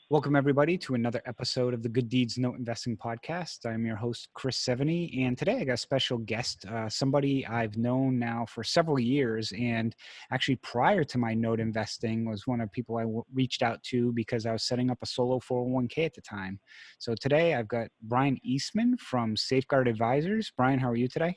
Welcome, everybody, to another episode of the Good Deeds Note Investing Podcast. I'm your host, Chris Seveney, and today I got a special guest, somebody I've known now for several years, and actually prior to my note investing was one of the people I reached out to because I was setting up a solo 401k at the time. So today I've got Brian Eastman from Safeguard Advisors. Brian, how are you today?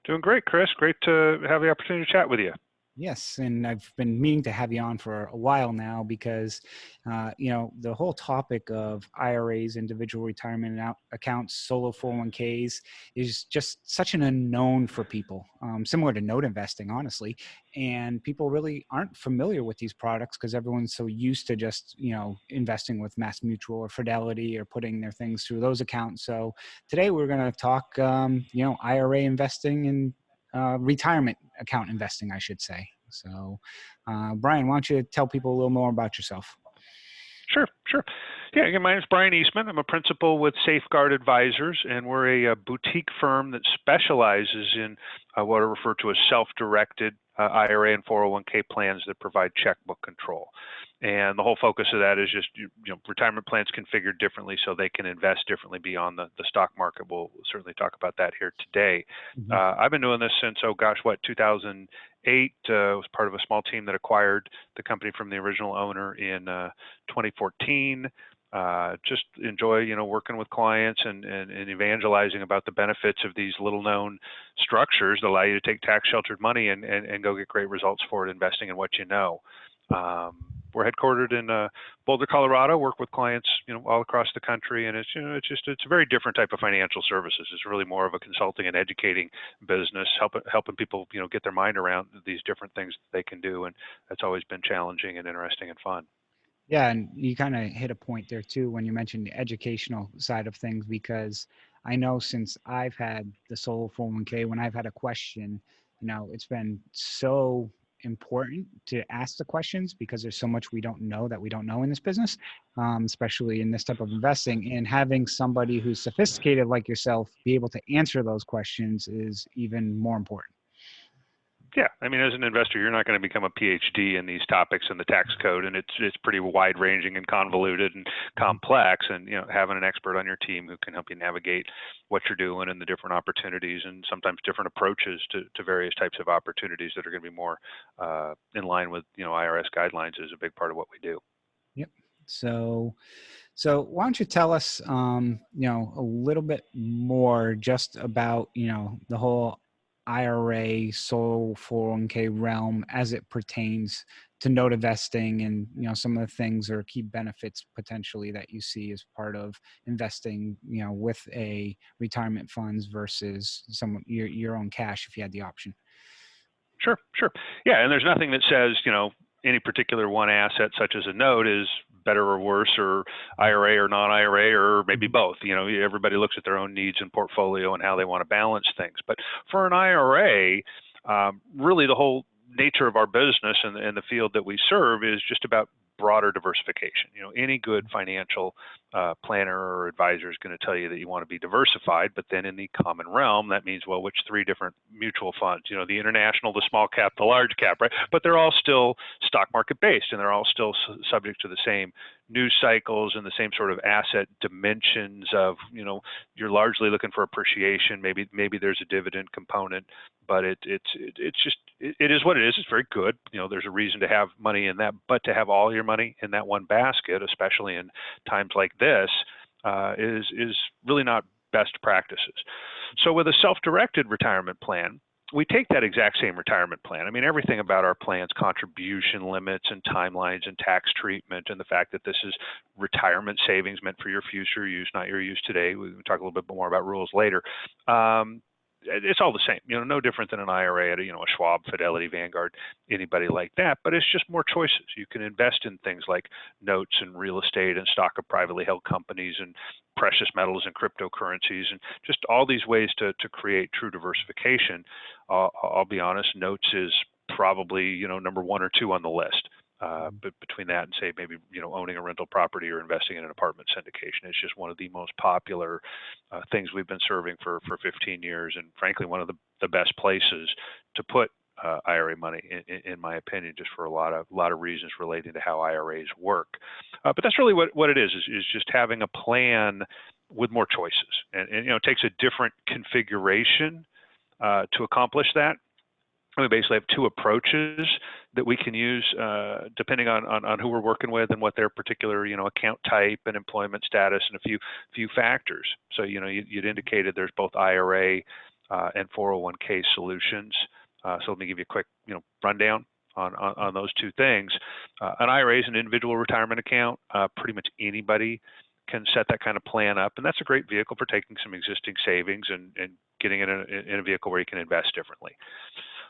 Doing great, Chris. Great to have the opportunity to chat with you. Yes, and I've been meaning to have you on for a while now because, the whole topic of IRAs, individual retirement accounts, solo 401ks is just such an unknown for people, similar to note investing, honestly. And people really aren't familiar with these products because everyone's so used to just, investing with Mass Mutual or Fidelity or putting their things through those accounts. So today we're going to talk, IRA investing and retirement account investing, I should say. So, Brian, why don't you tell people a little more about yourself? Sure. Yeah, again, my name is Brian Eastman. I'm a principal with Safeguard Advisors, and we're a boutique firm that specializes in what are referred to as self-directed IRA and 401k plans that provide checkbook control. And the whole focus of that is just retirement plans configured differently so they can invest differently beyond the stock market. We'll certainly talk about that here today. Mm-hmm. I've been doing this since, 2008. Was part of a small team that acquired the company from the original owner in 2014. Just enjoy, working with clients and evangelizing about the benefits of these little known structures that allow you to take tax sheltered money and go get great results for it, investing in what you know. We're headquartered in Boulder, Colorado. Work with clients, all across the country, and it's a very different type of financial services. It's really more of a consulting and educating business, helping people, get their mind around these different things that they can do, and that's always been challenging and interesting and fun. Yeah, and you kind of hit a point there too when you mentioned the educational side of things, because I know since I've had the solo 401k, when I've had a question, it's been so important to ask the questions because there's so much we don't know that we don't know in this business, especially in this type of investing. And having somebody who's sophisticated like yourself be able to answer those questions is even more important. Yeah, I mean, as an investor, you're not going to become a PhD in these topics in the tax code, and it's pretty wide-ranging and convoluted and complex. And having an expert on your team who can help you navigate what you're doing and the different opportunities and sometimes different approaches to various types of opportunities that are going to be more in line with IRS guidelines is a big part of what we do. Yep. So why don't you tell us, a little bit more just about, the whole IRA, solo 401k realm as it pertains to note investing and, some of the things or key benefits potentially that you see as part of investing, with a retirement funds versus your own cash if you had the option. Sure. Yeah, and there's nothing that says, any particular one asset, such as a note, is better or worse, or IRA or non-IRA, or maybe both. Everybody looks at their own needs and portfolio and how they want to balance things. But for an IRA, really the whole nature of our business and the field that we serve is just about broader diversification. Any good financial planner or advisor is going to tell you that you want to be diversified, but then in the common realm, that means, well, which three different mutual funds? The international, the small cap, the large cap, right? But they're all still stock market based, and they're all still subject to the same news cycles and the same sort of asset dimensions of, you're largely looking for appreciation. Maybe there's a dividend component, but it is what it is. It's very good. There's a reason to have money in that, but to have all your money in that one basket, especially in times like this, is really not best practices. So with a self-directed retirement plan, we take that exact same retirement plan. I mean, everything about our plan's contribution limits and timelines and tax treatment, and the fact that this is retirement savings meant for your future use, not your use today. We can talk a little bit more about rules later. It's all the same, no different than an IRA at a Schwab, Fidelity, Vanguard, anybody like that. But it's just more choices. You can invest in things like notes and real estate and stock of privately held companies and precious metals and cryptocurrencies and just all these ways to create true diversification. I'll be honest, notes is probably number one or two on the list. But between that and say maybe owning a rental property or investing in an apartment syndication, it's just one of the most popular things we've been serving for 15 years, and frankly one of the best places to put IRA money, in my opinion, just for a lot of reasons relating to how IRAs work. But that's really what it is just having a plan with more choices, and it takes a different configuration to accomplish that. We basically have two approaches that we can use depending on who we're working with and what their particular account type and employment status and a few factors. So you'd indicated there's both IRA and 401k solutions. So let me give you a quick rundown on those two things. An IRA is an individual retirement account. Pretty much anybody can set that kind of plan up, and that's a great vehicle for taking some existing savings and getting it in a vehicle where you can invest differently.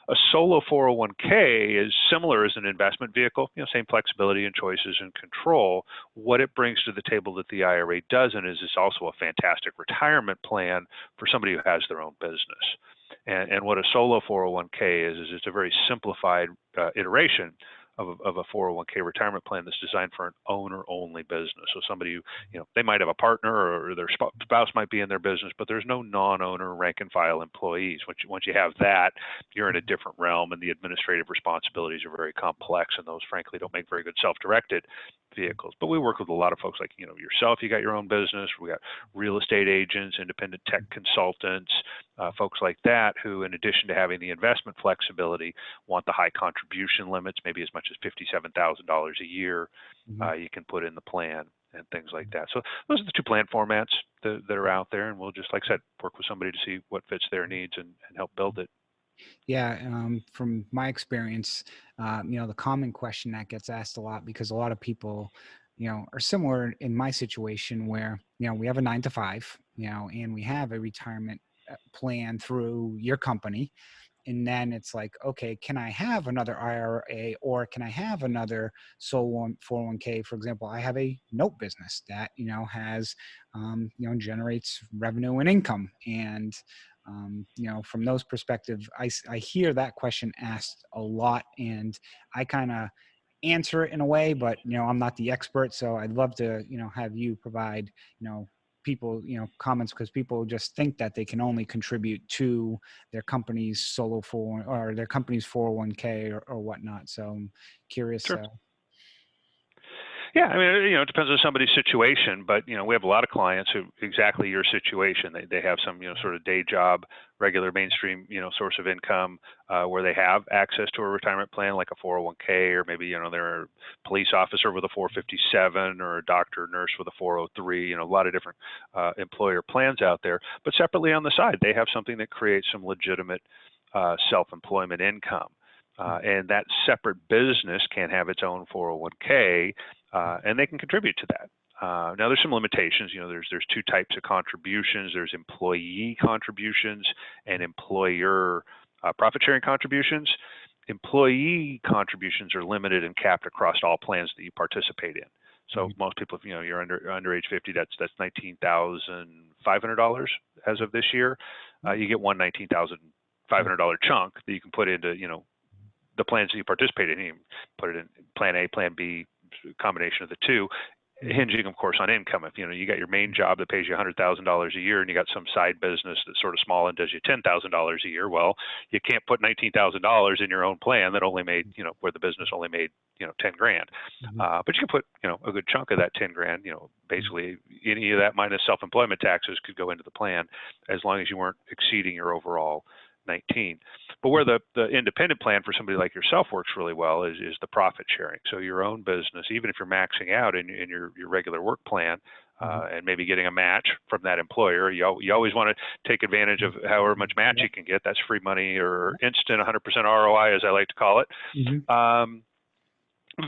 A solo 401k is similar as an investment vehicle, same flexibility and choices and control. What it brings to the table that the IRA doesn't is it's also a fantastic retirement plan for somebody who has their own business. And what a solo 401k is it's a very simplified iteration of a 401k retirement plan that's designed for an owner-only business. So somebody who, they might have a partner or their spouse might be in their business, but there's no non-owner rank and file employees. Once you have that, you're in a different realm, and the administrative responsibilities are very complex, and those, frankly, don't make very good self-directed vehicles. But we work with a lot of folks like yourself. You got your own business. We got real estate agents, independent tech consultants, folks like that who, in addition to having the investment flexibility, want the high contribution limits, maybe as much as $57,000 a year you can put in the plan and things like that. So those are the two plan formats that are out there, and we'll just, like I said, work with somebody to see what fits their needs and help build it. Yeah, from my experience, the common question that gets asked a lot, because a lot of people, are similar in my situation where, we have a 9 to 5, and we have a retirement plan through your company. And then it's like, okay, can I have another IRA or can I have another solo 401k? For example, I have a note business that, has, generates revenue and income. And, from those perspectives, I hear that question asked a lot, and I kind of answer it in a way, but, I'm not the expert. So I'd love to, have you provide, people, comments, because people just think that they can only contribute to their company's solo or their company's 401k or whatnot. So I'm curious. Sure. Yeah, I mean, it depends on somebody's situation, but we have a lot of clients who exactly your situation. They have some sort of day job, regular mainstream source of income where they have access to a retirement plan like a 401k, or maybe they're a police officer with a 457 or a doctor or nurse with a 403. A lot of different employer plans out there. But separately on the side, they have something that creates some legitimate self-employment income. And that separate business can have its own 401k, and they can contribute to that. Now, there's some limitations. There's two types of contributions. There's employee contributions and employer profit-sharing contributions. Employee contributions are limited and capped across all plans that you participate in. So most people, if you're under age 50, that's $19,500 as of this year. You get one $19,500 chunk that you can put into the plans that you participate in. You can put it in Plan A, Plan B, combination of the two, hinging, of course, on income. If you got your main job that pays you $100,000 a year, and you got some side business that's sort of small and does you $10,000 a year, well, you can't put $19,000 in your own plan that only made where the business only made 10 grand. But you can put a good chunk of that 10 grand. Basically any of that minus self-employment taxes could go into the plan, as long as you weren't exceeding your overall 19. But where the independent plan for somebody like yourself works really well is the profit sharing. So your own business, even if you're maxing out in your regular work plan, and maybe getting a match from that employer, you always want to take advantage of however much match you can get. That's free money or instant 100% ROI, as I like to call it. If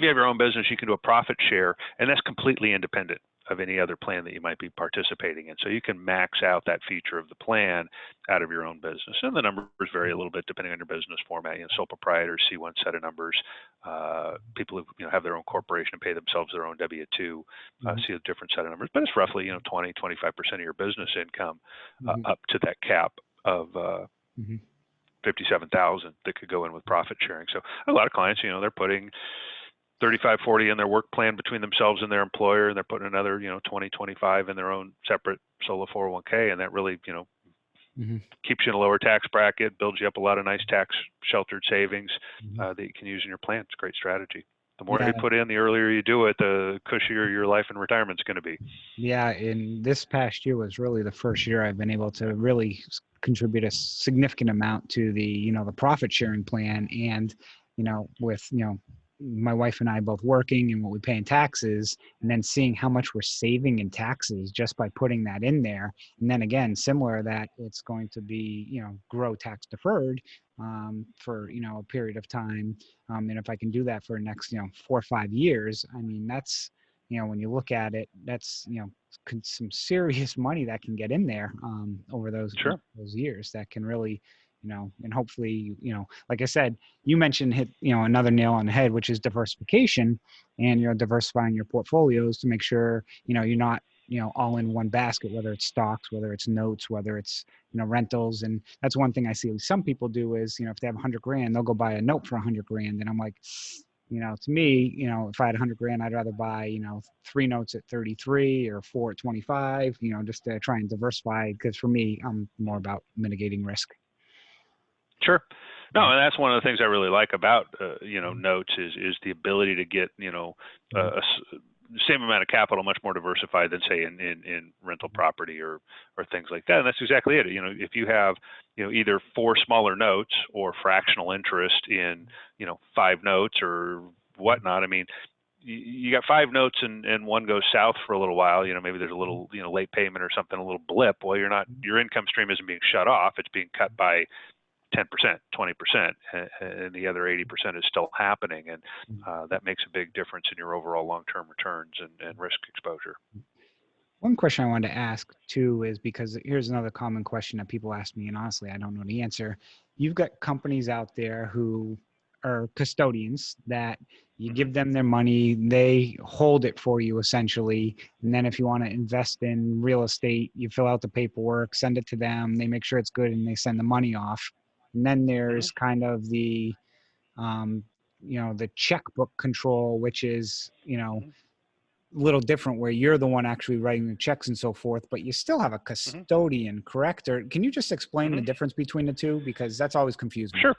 you have your own business, you can do a profit share, and that's completely independent of any other plan that you might be participating in. So you can max out that feature of the plan out of your own business. And the numbers vary a little bit depending on your business format. Sole proprietors see one set of numbers. People who have their own corporation and pay themselves their own W-2 see a different set of numbers. But it's roughly 20, 25% of your business income up to that cap of 57,000 that could go in with profit sharing. So a lot of clients, they're putting 35, 40 in their work plan between themselves and their employer, and they're putting another, 20, 25 in their own separate solo 401k, and that really, Mm-hmm. keeps you in a lower tax bracket, builds you up a lot of nice tax sheltered savings Mm-hmm. that you can use in your plan. It's a great strategy. The more you Yeah. put in, the earlier you do it, the cushier your life and retirement is going to be. Yeah, and this past year was really the first year I've been able to really contribute a significant amount to the, the profit sharing plan. And, with, my wife and I both working and what we pay in taxes, and then seeing how much we're saving in taxes just by putting that in there. And then again, similar that it's going to be, grow tax deferred for, a period of time. And if I can do that for the next, 4 or 5 years, I mean, that's, when you look at it, that's, some serious money that can get in there over Sure. those years that can really, and hopefully, like I said, you mentioned hit, another nail on the head, which is diversification, and, diversifying your portfolios to make sure, you're not, all in one basket, whether it's stocks, whether it's notes, whether it's, rentals. And that's one thing I see some people do is, if they have 100 grand, they'll go buy a note for 100 grand. And I'm like, to me, if I had 100 grand, I'd rather buy, 3 notes at 33 or 4 at 25, just to try and diversify. Because for me, I'm more about mitigating risk. Sure. No, Mhm. and that's one of the things I really like about notes is the ability to get Mhm. same amount of capital much more diversified than say in rental property or things like that. And that's exactly it. If you have either 4 smaller notes or fractional interest in 5 notes or whatnot. I mean, you got 5 notes and one goes south for a little while. Maybe there's a little late payment or something, a little blip. Well, your income stream isn't being shut off. It's being cut by 10%, 20%, and the other 80% is still happening. And that makes a big difference in your overall long-term returns and risk exposure. One question I wanted to ask too is because here's another common question that people ask me, and honestly, I don't know the answer. You've got companies out there who are custodians that you Hmm. give them their money, they hold it for you essentially. And then if you want to invest in real estate, you fill out the paperwork, send it to them, they make sure it's good, and they send the money off. And then Hmm. there's kind of um, the checkbook control, which is, Hmm. little different where you're the one actually writing the checks and so forth, but you still have a Hmm. custodian, correct? Or can you just explain the Hmm. difference between the two? Because that's always confused me. Sure.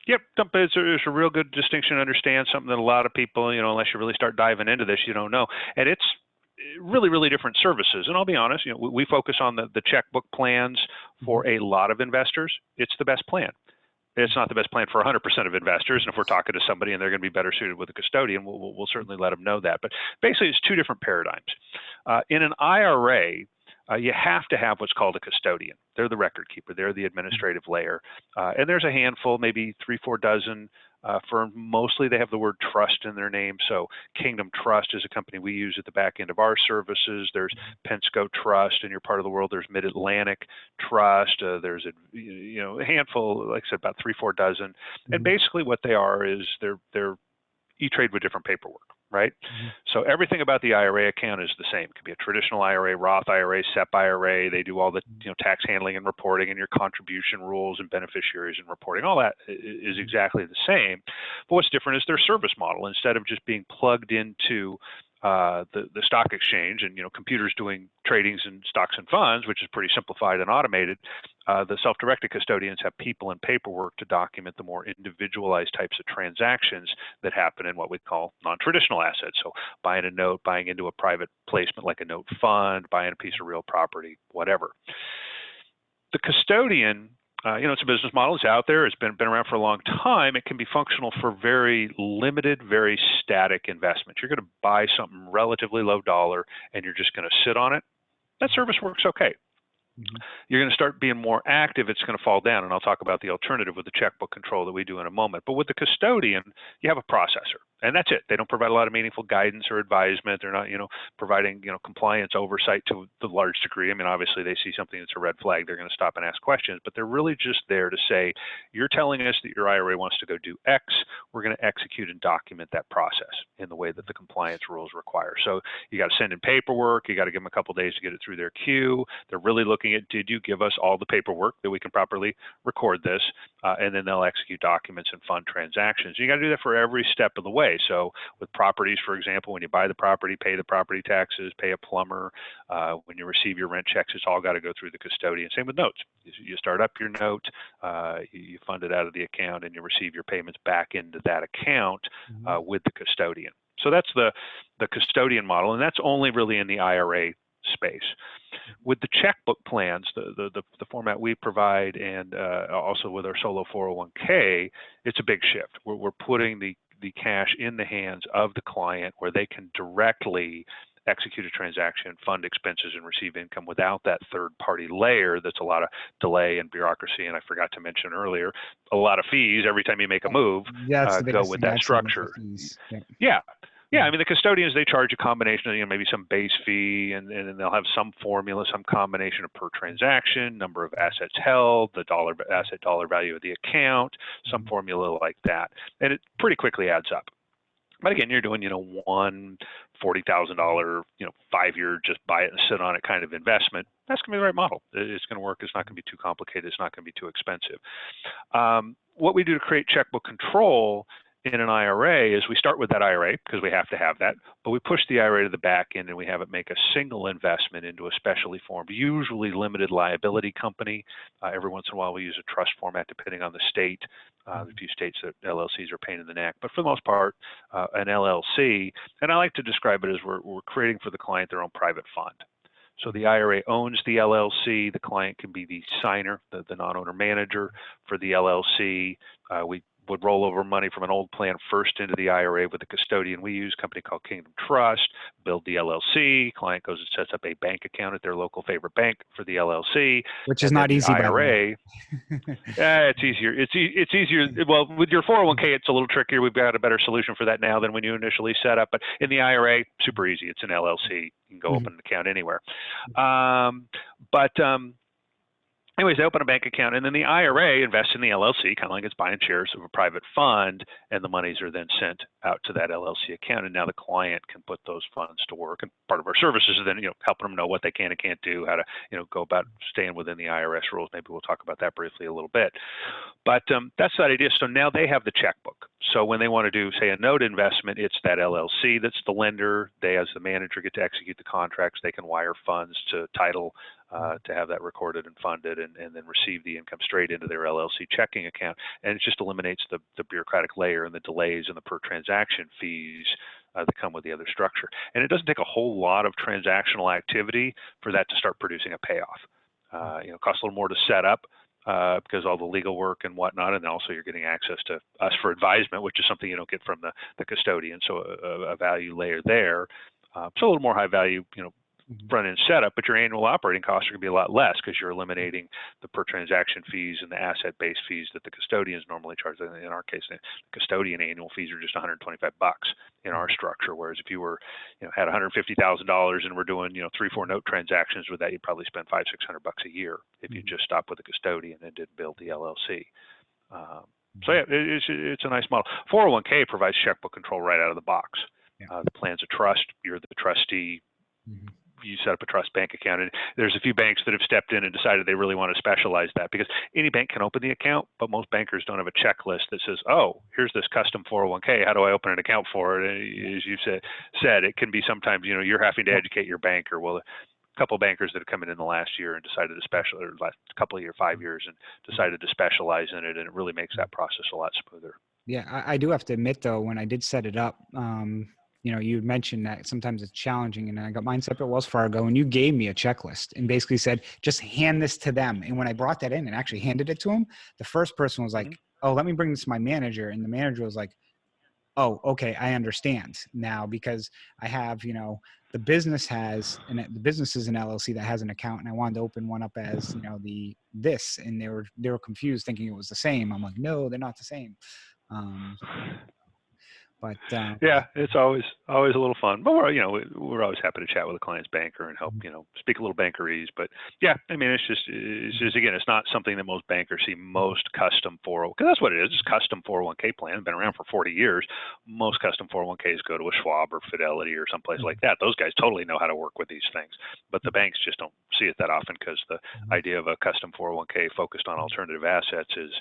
Yep, it's a real good distinction to understand, something that a lot of people, unless you really start diving into this, you don't know. And it's really, really different services. And I'll be honest, we focus on the checkbook plans Mhm. for a lot of investors. It's the best plan. It's not the best plan for 100% of investors. And if we're talking to somebody and they're going to be better suited with a custodian, we'll certainly let them know that. But basically, it's 2 different paradigms. In an IRA, you have to have what's called a custodian. They're the record keeper. They're the administrative layer. And there's a handful, maybe 3, 4 dozen firms. Mostly they have the word trust in their name. So Kingdom Trust is a company we use at the back end of our services. There's Pensco Trust in your part of the world. There's Mid-Atlantic Trust. There's a handful, like I said, about 3, 4 dozen. And Mhm. basically what they are is they're E-Trade with different paperwork, right? Mhm. So everything about the IRA account is the same. It could be a traditional IRA, Roth IRA, SEP IRA. They do all the tax handling and reporting and your contribution rules and beneficiaries and reporting. All that is exactly the same. But what's different is their service model. Instead of just being plugged into the stock exchange and computers doing tradings in stocks and funds, which is pretty simplified and automated, the self-directed custodians have people and paperwork to document the more individualized types of transactions that happen in what we call non-traditional assets. So buying a note, buying into a private placement like a note fund, buying a piece of real property, whatever. The custodian, it's a business model. It's out there. It's been around for a long time. It can be functional for very limited, very static investments. You're going to buy something relatively low dollar, and you're just going to sit on it. That service works okay. Mhm. You're going to start being more active, it's going to fall down. And I'll talk about the alternative with the checkbook control that we do in a moment. But with the custodian, you have a processor. And that's it. They don't provide a lot of meaningful guidance or advisement. They're not, providing, compliance oversight to the large degree. I mean, obviously they see something that's a red flag, they're going to stop and ask questions, but they're really just there to say, you're telling us that your IRA wants to go do X. We're going to execute and document that process in the way that the compliance rules require. So you got to send in paperwork. You got to give them a couple of days to get it through their queue. They're really looking at, did you give us all the paperwork that we can properly record this? And then they'll execute documents and fund transactions. You got to do that for every step of the way. way. So with properties, for example, when you buy the property, pay the property taxes, pay a plumber, when you receive your rent checks, it's all got to go through the custodian. Same with notes. You start up your note, you fund it out of the account, and you receive your payments back into that account with the custodian. So that's the custodian model, and that's only really in the IRA space. With the checkbook plans, the format we provide, and also with our solo 401k, it's a big shift. We're putting the cash in the hands of the client where they can directly execute a transaction, fund expenses, and receive income without that third-party layer that's a lot of delay and bureaucracy. And I forgot to mention earlier, a lot of fees every time you make a move That's the go biggest with thing that I've seen is the structure. fees. Yep. Yeah. Yeah, I mean, the custodians, they charge a combination of, maybe some base fee, and they'll have some formula, some combination of per transaction, number of assets held, the asset dollar value of the account, some formula like that. And it pretty quickly adds up. But again, you're doing, one $40,000, 5-year, just buy it and sit on it kind of investment. That's going to be the right model. It's going to work. It's not going to be too complicated. It's not going to be too expensive. What we do to create checkbook control in an IRA is we start with that IRA because we have to have that, but we push the IRA to the back end and we have it make a single investment into a specially formed, usually limited liability company. Every once in a while we use a trust format depending on the state. There's a few states that LLCs are a pain in the neck, but for the most part, an LLC, and I like to describe it as we're creating for the client their own private fund. So the IRA owns the LLC. The client can be the signer, the non-owner manager for the LLC. We would roll over money from an old plan first into the IRA with the custodian we use, a company called Kingdom Trust, build the LLC. Client goes and sets up a bank account at their local favorite bank for the LLC. Which is not easy, IRA, it's easier. It's easier. Well, with your 401k, it's a little trickier. We've got a better solution for that now than when you initially set up. But in the IRA, super easy. It's an LLC. You can go open an account anywhere. Anyways, they open a bank account, and then the IRA invests in the LLC, kind of like it's buying shares of a private fund, and the monies are then sent out to that LLC account, and now the client can put those funds to work. And part of our services is then, helping them know what they can and can't do, how to, go about staying within the IRS rules. Maybe we'll talk about that briefly a little bit. But that's that idea. So now they have the checkbook. So when they want to do, say, a note investment, it's that LLC that's the lender. They, as the manager, get to execute the contracts. They can wire funds to title to have that recorded and funded, and then receive the income straight into their LLC checking account. And it just eliminates the bureaucratic layer and the delays and the per transaction fees that come with the other structure. And it doesn't take a whole lot of transactional activity for that to start producing a payoff. It costs a little more to set up because all the legal work and whatnot, and also you're getting access to us for advisement, which is something you don't get from the custodian. So a value layer there. So a little more high value, front-end setup, but your annual operating costs are going to be a lot less because you're eliminating the per transaction fees and the asset-based fees that the custodians normally charge. In our case, the custodian annual fees are just $125 in our structure, whereas if you were, had $150,000 and we're doing, 3-4 note transactions with that, you'd probably spend $500-600 a year if you just stopped with the custodian and didn't build the LLC. So yeah, it's a nice model. 401k provides checkbook control right out of the box. The plan's a trust. You're the trustee. You set up a trust bank account, and there's a few banks that have stepped in and decided they really want to specialize that, because any bank can open the account, but most bankers don't have a checklist that says, oh, here's this custom 401k. How do I open an account for it? And as you said, it can be sometimes, you're having to educate your banker. Well, a couple of bankers that have come in the last year and decided to specialize, or last couple of years, 5 years, and decided to specialize in it, and it really makes that process a lot smoother. Yeah, I do have to admit, though, when I did set it up, you mentioned that sometimes it's challenging, and I got mine set up at Wells Fargo, and you gave me a checklist and basically said, just hand this to them. And when I brought that in and actually handed it to them, the first person was like, oh, let me bring this to my manager. And the manager was like, oh, okay, I understand now, because I have, the business has, and the business is an LLC that has an account, and I wanted to open one up as, this, and they were confused thinking it was the same. I'm like, no, they're not the same. But yeah, it's always a little fun. But we're always happy to chat with a client's banker and help speak a little bankerese. But yeah, I mean, it's just again, it's not something that most bankers see. Most custom 401, because that's what it is. It's custom 401k plan. Been around for 40 years. Most custom 401ks go to a Schwab or Fidelity or someplace like that. Those guys totally know how to work with these things, but the banks just don't see it that often, because the idea of a custom 401k focused on alternative assets is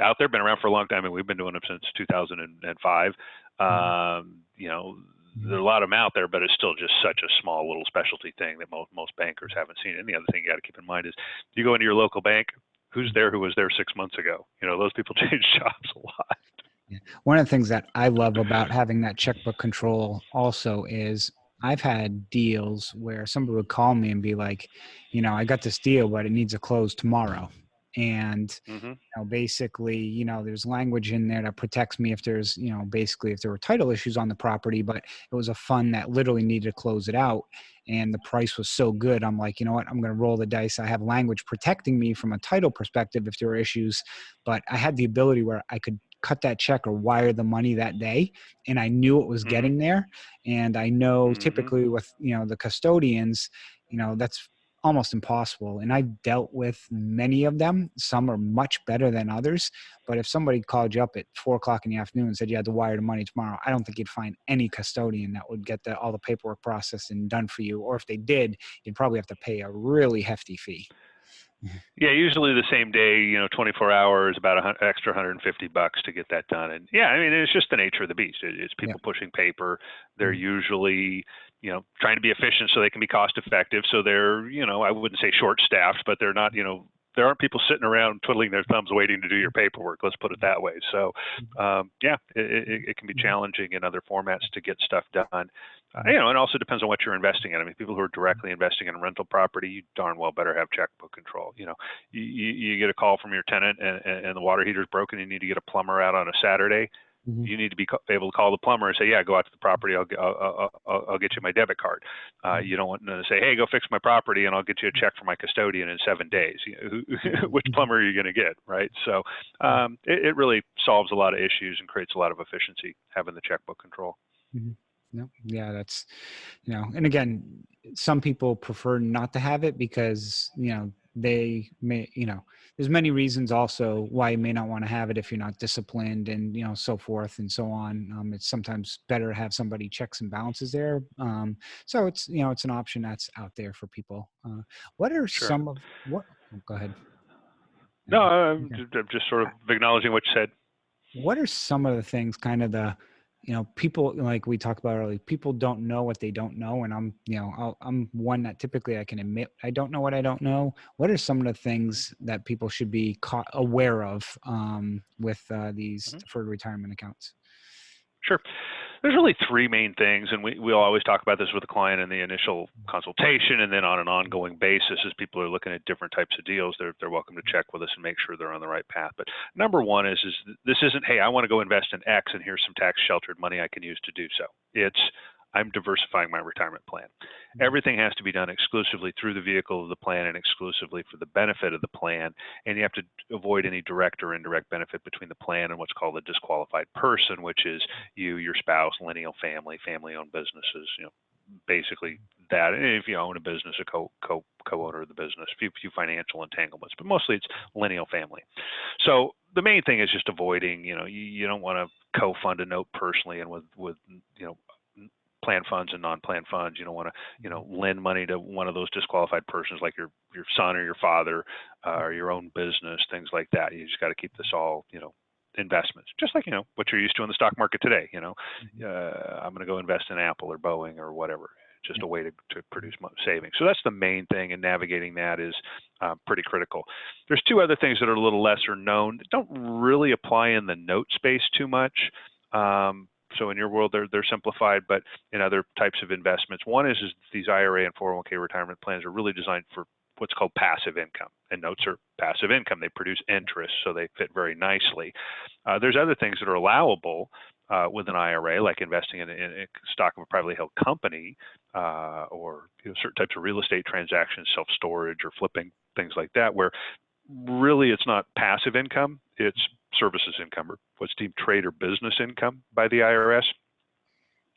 out there, been around for a long time, and we've been doing them since 2005. Mhm. You know, there are Mhm. a lot of them out there, but it's still just such a small little specialty thing that most bankers haven't seen. And the other thing you got to keep in mind is, you go into your local bank, who's there who was there 6 months ago? You know, those people change jobs a lot. Yeah. One of the things that I love about having that checkbook control also is I've had deals where somebody would call me and be like, I got this deal, but it needs a close tomorrow. And Hmm. basically, there's language in there that protects me if there's, basically if there were title issues on the property, but it was a fund that literally needed to close it out. And the price was so good. I'm like, you know what? I'm going to roll the dice. I have language protecting me from a title perspective if there were issues, but I had the ability where I could cut that check or wire the money that day. And I knew it was Hmm. getting there. And I know Hmm. typically with, the custodians, that's almost impossible. And I've dealt with many of them. Some are much better than others. But if somebody called you up at 4 o'clock in the afternoon and said you had to wire the money tomorrow, I don't think you'd find any custodian that would get all the paperwork processed and done for you. Or if they did, you'd probably have to pay a really hefty fee. Yeah, usually the same day, 24 hours, about extra $150 to get that done. And yeah, I mean, it's just the nature of the beast. It's Yeah. people pushing paper. They're Mhm. usually, trying to be efficient so they can be cost effective. So they're, I wouldn't say short staffed, but they're not, there aren't people sitting around twiddling their thumbs waiting to do your paperwork. Let's put it that way. So, yeah, it can be Mhm. challenging in other formats to get stuff done. Mhm. And it also depends on what you're investing in. I mean, people who are directly investing in rental property, you darn well better have checkbook control. You get a call from your tenant, and the water heater's broken. You need to get a plumber out on a Saturday. Mhm. You need to be able to call the plumber and say, yeah, go out to the property. I'll get you my debit card. Mhm. You don't want to say, hey, go fix my property and I'll get you a check from my custodian in 7 days. Which Mhm. plumber are you going to get, right? So it really solves a lot of issues and creates a lot of efficiency having the checkbook control. Mhm. No, yeah, that's, and again, some people prefer not to have it because, they may, there's many reasons also why you may not want to have it if you're not disciplined and, so forth and so on. It's sometimes better to have somebody checks and balances there. So it's, it's an option that's out there for people. What are Sure. some of what, oh, go ahead. No, Okay. I'm just sort of acknowledging what you said. What are some of the things, kind of the, people like we talked about earlier, people don't know what they don't know. And I'm one that typically I can admit I don't know what I don't know. What are some of the Hmm. things that people should be aware of with these Hmm. deferred retirement accounts? Sure. There's really three main things, and we'll always talk about this with the client in the initial consultation, and then on an ongoing basis as people are looking at different types of deals, they're welcome to check with us and make sure they're on the right path. But number one is this isn't, hey, I want to go invest in X and here's some tax sheltered money I can use to do so. It's, I'm diversifying my retirement plan. Mhm. Everything has to be done exclusively through the vehicle of the plan and exclusively for the benefit of the plan. And you have to avoid any direct or indirect benefit between the plan and what's called a disqualified person, which is you, your spouse, lineal family, family-owned businesses, basically that. And if you own a business, a co-owner of the business, few financial entanglements, but mostly it's lineal family. So the main thing is just avoiding, you don't want to co-fund a note personally and with plan funds and non-plan funds. You don't want to, lend money to one of those disqualified persons like your son or your father or your own business, things like that. You just got to keep this all, investments, just like what you're used to in the stock market today. Mhm. I'm going to go invest in Apple or Boeing or whatever. Just Yeah. a way to produce savings. So that's the main thing, and navigating that is pretty critical. There's two other things that are a little lesser known that don't really apply in the note space too much. So in your world, they're simplified, but in other types of investments, one is these IRA and 401k retirement plans are really designed for what's called passive income, and notes are passive income. They produce interest, so they fit very nicely. There's other things that are allowable with an IRA, like investing in a stock of a privately held company, or certain types of real estate transactions, self-storage or flipping, things like that, where really it's not passive income, it's services income, or what's deemed trade or business income by the IRS.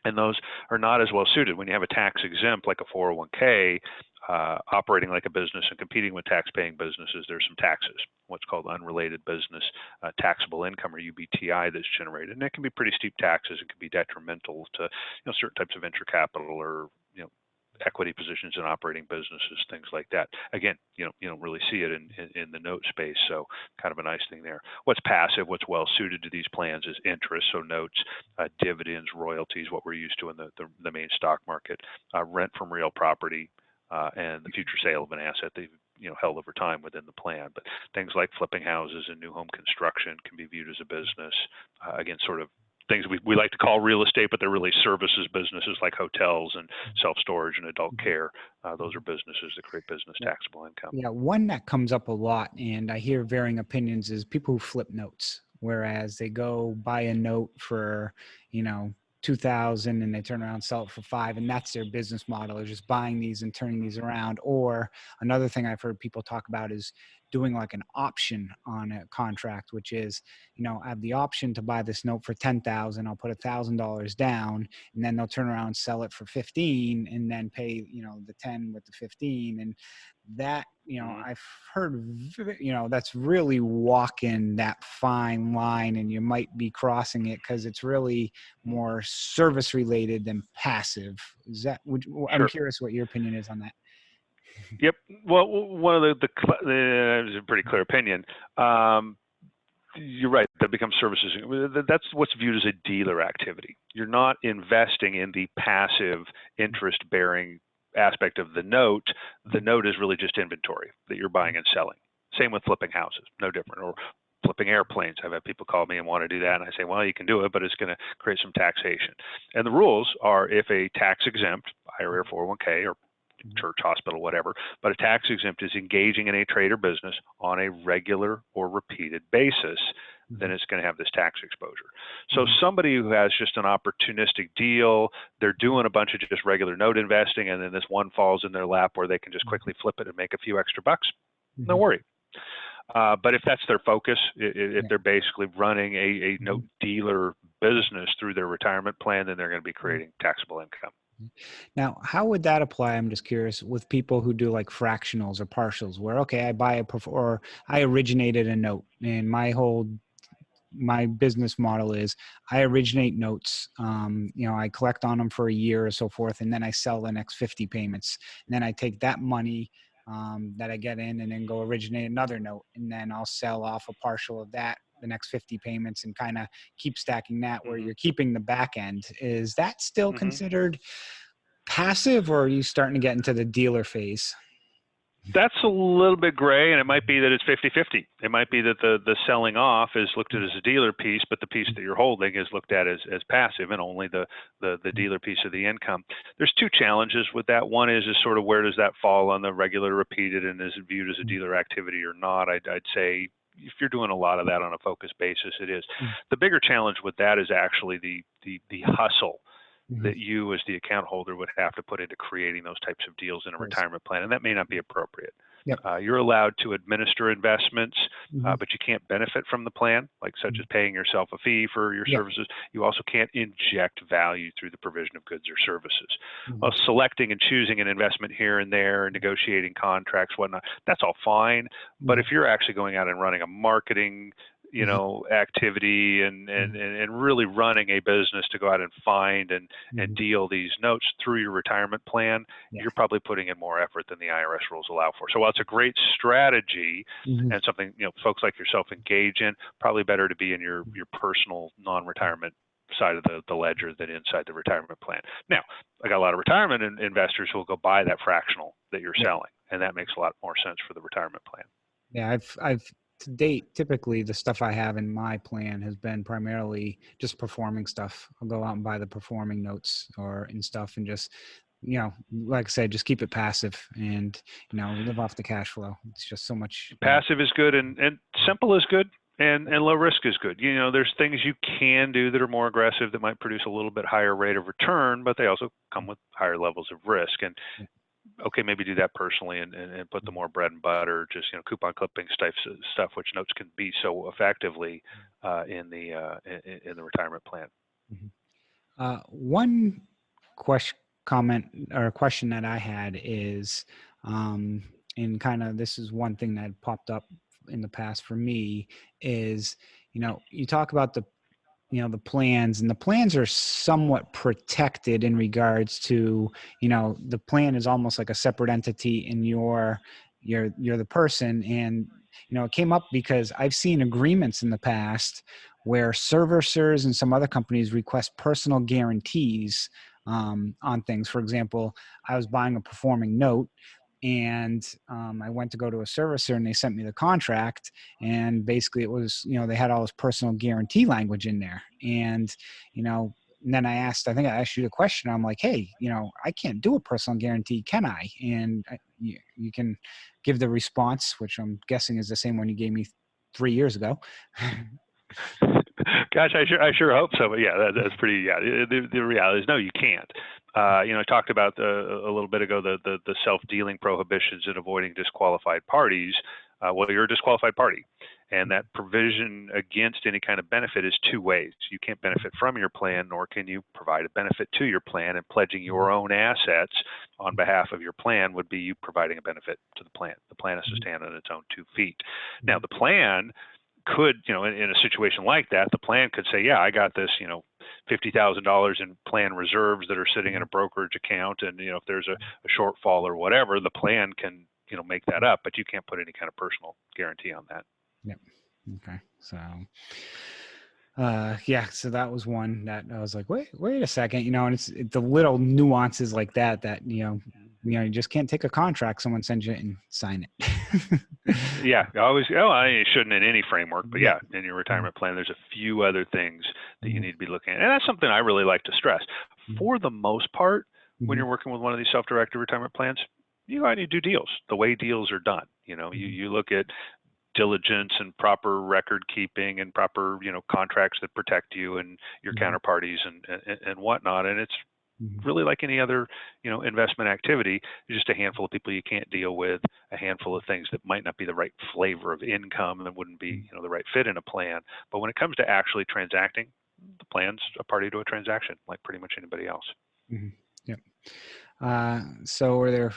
And those are not as well suited when you have a tax exempt like a 401k operating like a business and competing with tax paying businesses. There's some taxes, what's called unrelated business taxable income, or UBTI, that's generated, and it can be pretty steep taxes. It can be detrimental to certain types of venture capital or equity positions in operating businesses, things like that. Again, you don't really see it in the note space, so kind of a nice thing there. What's passive, what's well suited to these plans is interest, so notes, dividends, royalties, what we're used to in the main stock market, rent from real property, and the future sale of an asset that held over time within the plan. But things like flipping houses and new home construction can be viewed as a business. Again, sort of things we like to call real estate, but they're really services businesses like hotels and self-storage and adult care. Those are businesses that create business taxable income. Yeah, one that comes up a lot, and I hear varying opinions, is people who flip notes, whereas they go buy a note for, 2,000 and they turn around and sell it for 5, and that's their business model, is just buying these and turning these around. Or another thing I've heard people talk about is doing like an option on a contract, which is, I have the option to buy this note for 10,000. I'll put $1,000 down, and then they'll turn around and sell it for 15, and then pay, the 10 with the 15. And that, I've heard, that's really walking that fine line, and you might be crossing it because it's really more service related than passive. Is that, I'm Sure. curious what your opinion is on that. Yep. Well, one of it's a pretty clear opinion. You're right. That becomes services. That's what's viewed as a dealer activity. You're not investing in the passive interest-bearing aspect of the note. The note is really just inventory that you're buying and selling. Same with flipping houses, no different. Or flipping airplanes. I've had people call me and want to do that, and I say, well, you can do it, but it's going to create some taxation. And the rules are, if a tax-exempt IRA or 401k or church, hospital, whatever, but a tax exempt is engaging in a trade or business on a regular or repeated basis, then it's going to have this tax exposure. So somebody who has just an opportunistic deal, they're doing a bunch of just regular note investing, and then this one falls in their lap where they can just quickly flip it and make a few extra bucks, no worry. But if that's their focus, if they're basically running a note dealer business through their retirement plan, then they're going to be creating taxable income. Now, how would that apply? I'm just curious with people who do like fractionals or partials, where, okay, I buy or I originated a note, and my business model is I originate notes. I collect on them for a year or so forth, and then I sell the next 50 payments. And then I take that money that I get in and then go originate another note, and then I'll sell off a partial of that, the next 50 payments, and kind of keep stacking that where you're keeping the back end. Is that still considered passive, or are you starting to get into the dealer phase? That's a little bit gray, and it might be that it's 50-50. It might be that the selling off is looked at as a dealer piece, but the piece that you're holding is looked at as passive, and only the dealer piece of the income. There's two challenges with that. One is sort of where does that fall on the regular repeated, and is it viewed as a dealer activity or not? I'd say if you're doing a lot of that on a focused basis, it is. The bigger challenge with that is actually the hustle that you as the account holder would have to put into creating those types of deals in a retirement plan, and that may not be appropriate. You're allowed to administer investments, but you can't benefit from the plan, like such as paying yourself a fee for your services. You also can't inject value through the provision of goods or services. Well, selecting and choosing an investment here and there, and negotiating contracts, whatnot, that's all fine. But if you're actually going out and running a marketing activity and really running a business to go out and find and deal these notes through your retirement plan, you're probably putting in more effort than the IRS rules allow for. So while it's a great strategy and something folks like yourself engage in, probably better to be in your personal non-retirement side of the ledger than inside the retirement plan. Now, I got a lot of retirement investors who will go buy that fractional that you're selling, and that makes a lot more sense for the retirement plan. Yeah, I've to date, typically the stuff I have in my plan has been primarily just performing stuff. I'll go out and buy the performing notes and stuff, and just, like I said, just keep it passive and, live off the cash flow. It's just so much. Passive is good, and simple is good, and low risk is good. There's things you can do that are more aggressive that might produce a little bit higher rate of return, but they also come with higher levels of risk. And okay, maybe do that personally and put the more bread and butter, just coupon clipping stuff, which notes can be so effectively in the retirement plan. One question that I had is, and kind of this is one thing that popped up in the past for me is, you talk about the the plans, and the plans are somewhat protected in regards to, the plan is almost like a separate entity, and you're the person. And it came up because I've seen agreements in the past where servicers and some other companies request personal guarantees on things. For example, I was buying a performing note, and I went to go to a servicer, and they sent me the contract, and basically it was, they had all this personal guarantee language in there. And then I think I asked you the question. I'm like, hey, I can't do a personal guarantee, can I? And you can give the response, which I'm guessing is the same one you gave me 3 years ago. Gosh, I sure hope so. But yeah, that's pretty. Yeah, the reality is no, you can't. I talked about a little bit ago the self-dealing prohibitions and avoiding disqualified parties. Well, you're a disqualified party, and that provision against any kind of benefit is two ways. You can't benefit from your plan, nor can you provide a benefit to your plan. And pledging your own assets on behalf of your plan would be you providing a benefit to the plan. The plan has to stand on its own 2 feet. Now, the plan could, in a situation like that, the plan could say, yeah, I got this, $50,000 in plan reserves that are sitting in a brokerage account. And, if there's a shortfall or whatever, the plan can, make that up, but you can't put any kind of personal guarantee on that. Yep. Okay. So, yeah, so that was one that I was like, wait a second, and it's the little nuances like that, you just can't take a contract. Someone sends you it and sign it. Yeah, I shouldn't in any framework, but yeah, in your retirement plan, there's a few other things that you need to be looking at. And that's something I really like to stress. For the most part, when you're working with one of these self-directed retirement plans, you go out and you do deals the way deals are done. You look at diligence and proper record keeping and proper, contracts that protect you and your counterparties and whatnot. And it's really like any other, investment activity. There's just a handful of people you can't deal with, a handful of things that might not be the right flavor of income and that wouldn't be, the right fit in a plan. But when it comes to actually transacting, the plan's a party to a transaction, like pretty much anybody else. Yep. So are there,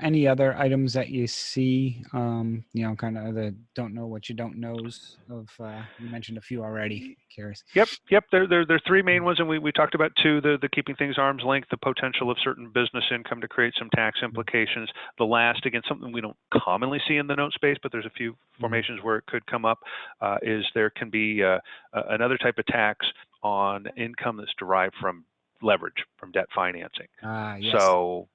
any other items that you see, kind of the don't know what you don't knows of, you mentioned a few already. Curious. Yep. There are 3 main ones, and we talked about 2, the keeping things arm's length, the potential of certain business income to create some tax implications. The last, again, something we don't commonly see in the note space, but there's a few formations where it could come up, is there can be another type of tax on income that's derived from leverage, from debt financing. Yes. So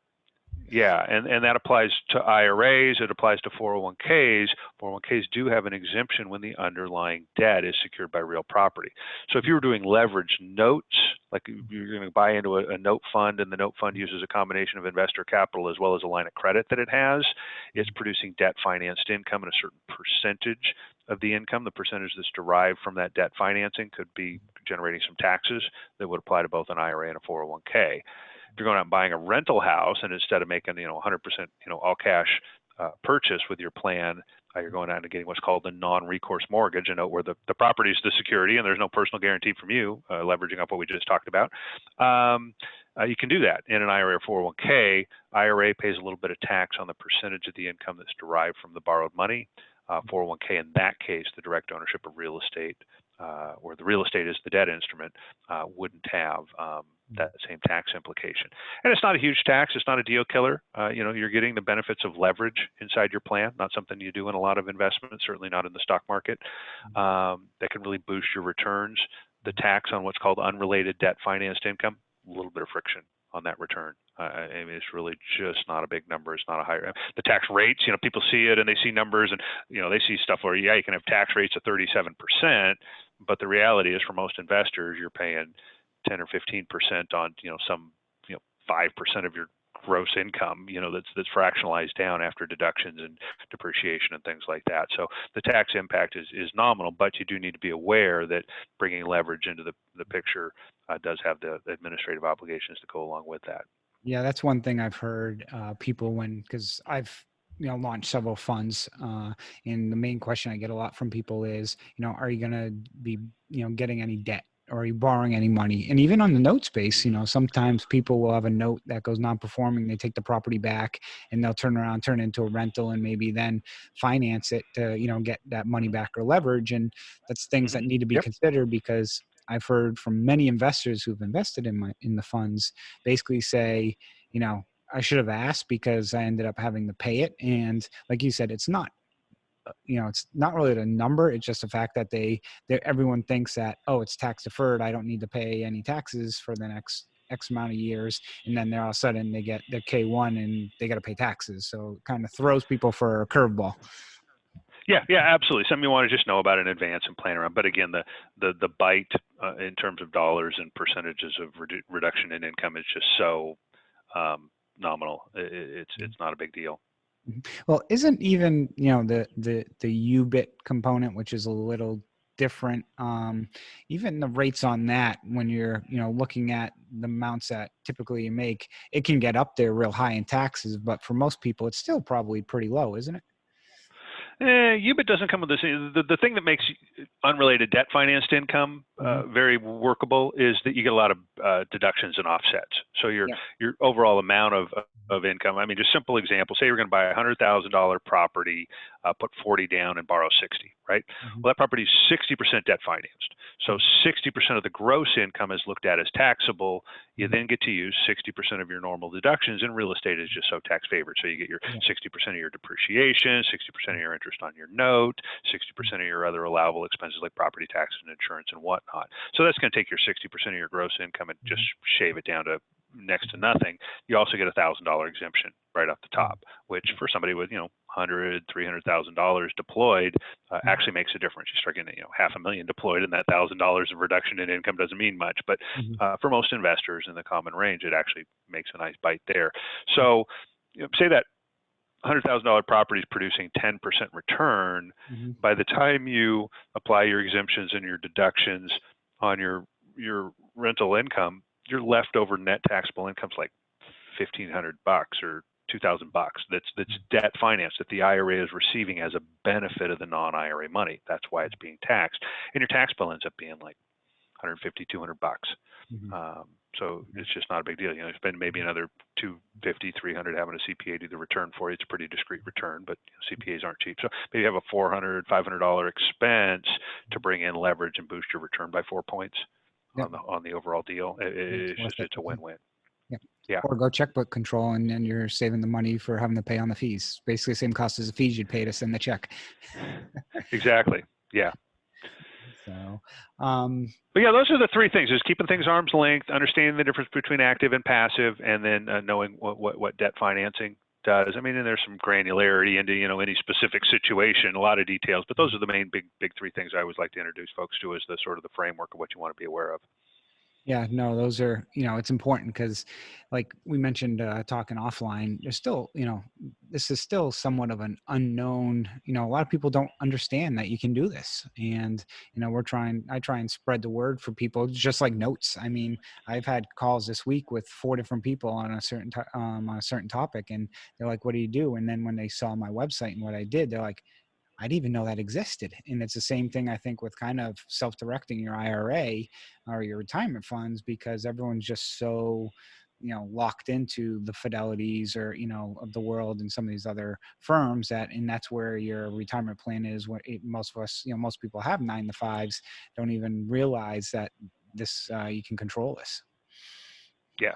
yeah, and that applies to IRAs, it applies to 401ks. 401ks do have an exemption when the underlying debt is secured by real property. So if you were doing leveraged notes, like you're going to buy into a note fund, and the note fund uses a combination of investor capital as well as a line of credit that it has, it's producing debt financed income, and a certain percentage of the income, the percentage that's derived from that debt financing, could be generating some taxes that would apply to both an IRA and a 401k. If you're going out and buying a rental house, and instead of making 100% all cash purchase with your plan, you're going out and getting what's called the non-recourse mortgage, a note where the property is the security and there's no personal guarantee from you, leveraging up what we just talked about. You can do that in an IRA or 401k. IRA pays a little bit of tax on the percentage of the income that's derived from the borrowed money. 401k, in that case, the direct ownership of real estate, where the real estate is the debt instrument, wouldn't have that same tax implication. And it's not a huge tax. It's not a deal killer. You're getting the benefits of leverage inside your plan, not something you do in a lot of investments, certainly not in the stock market. That can really boost your returns. The tax on what's called unrelated debt financed income, a little bit of friction on that return. I mean, it's really just not a big number. It's not a high. The tax rates, people see it and they see numbers, and they see stuff where you can have tax rates of 37%, but the reality is for most investors, you're paying 10 or 15% on some 5% of your gross income, that's fractionalized down after deductions and depreciation and things like that. So the tax impact is nominal, but you do need to be aware that bringing leverage into the picture does have the administrative obligations to go along with that. Yeah, that's one thing I've heard people because I've launched several funds, and the main question I get a lot from people is, are you going to be getting any debt? Or are you borrowing any money? And even on the note space, sometimes people will have a note that goes non-performing. They take the property back and they'll turn around, turn it into a rental, and maybe then finance it to, get that money back or leverage. And that's things that need to be considered, because I've heard from many investors who've invested in the funds basically say, you know, I should have asked because I ended up having to pay it. And like you said, it's not, you know, it's not really the number. It's just the fact that everyone thinks that, oh, it's tax deferred, I don't need to pay any taxes for the next X amount of years. And then they're all of a sudden they get their K1 and they got to pay taxes. So it kind of throws people for a curveball. Yeah, yeah, absolutely. Something you want to just know about in advance and plan around. But again, the bite in terms of dollars and percentages of reduction in income is just so nominal. It's not a big deal. Well, isn't even, you know, the UBIT component, which is a little different, even the rates on that, when you're, you know, looking at the amounts that typically you make, it can get up there real high in taxes, but for most people it's still probably pretty low, isn't it? UBIT doesn't come with this. The thing that makes unrelated debt financed income very workable is that you get a lot of deductions and offsets. So your overall amount of income. I mean, just simple example. Say you're going to buy a $100,000 property, put 40 down, and borrow 60. Right? Well, that property is 60% debt financed. So 60% of the gross income is looked at as taxable. You then get to use 60% of your normal deductions, and real estate is just so tax favored. So you get your 60% of your depreciation, 60% of your interest on your note, 60% of your other allowable expenses like property taxes and insurance and whatnot. So that's going to take your 60% of your gross income and just shave it down to next to nothing. You also get $1,000 exemption right off the top, which for somebody with, you know, $100,000, $300,000 deployed actually makes a difference. You start getting, you know, $500,000 deployed, and that $1,000 of reduction in income doesn't mean much. But for most investors in the common range, it actually makes a nice bite there. So, you know, say that $100,000 property is producing 10% return. By the time you apply your exemptions and your deductions on your rental income, your leftover net taxable income's like $1,500 or $2,000 that's debt financed that the IRA is receiving as a benefit of the non-IRA money. That's why it's being taxed, and your tax bill ends up being like $150, $200. So it's just not a big deal. You know, spend maybe another $250, $300 having a CPA do the return for you. It's a pretty discreet return, but you know, CPAs aren't cheap. So maybe you have a $400, $500 expense to bring in leverage and boost your return by 4 points on the overall deal. It's a win-win. Yeah. Or go checkbook control, and then you're saving the money for having to pay on the fees. Basically the same cost as the fees you'd pay to send the check. Exactly. Yeah. So, but yeah, those are the three things: is keeping things arm's length, understanding the difference between active and passive, and then knowing what debt financing does. I mean, and there's some granularity into, you know, any specific situation, a lot of details, but those are the main big three things I always like to introduce folks to, as the sort of the framework of what you want to be aware of. Yeah, no, those are, you know, it's important because like we mentioned, talking offline, there's still, you know, this is still somewhat of an unknown, you know, a lot of people don't understand that you can do this. And, you know, I try and spread the word for people, just like notes. I mean, I've had calls this week with 4 different people on a certain topic, and they're like, what do you do? And then when they saw my website and what I did, they're like, I didn't even know that existed. And it's the same thing, I think, with kind of self-directing your IRA or your retirement funds, because everyone's just so, you know, locked into the Fidelities or, you know, of the world and some of these other firms and that's where your retirement plan is. Most of us, you know, most people have 9 to 5s, don't even realize that this, you can control this. Yeah.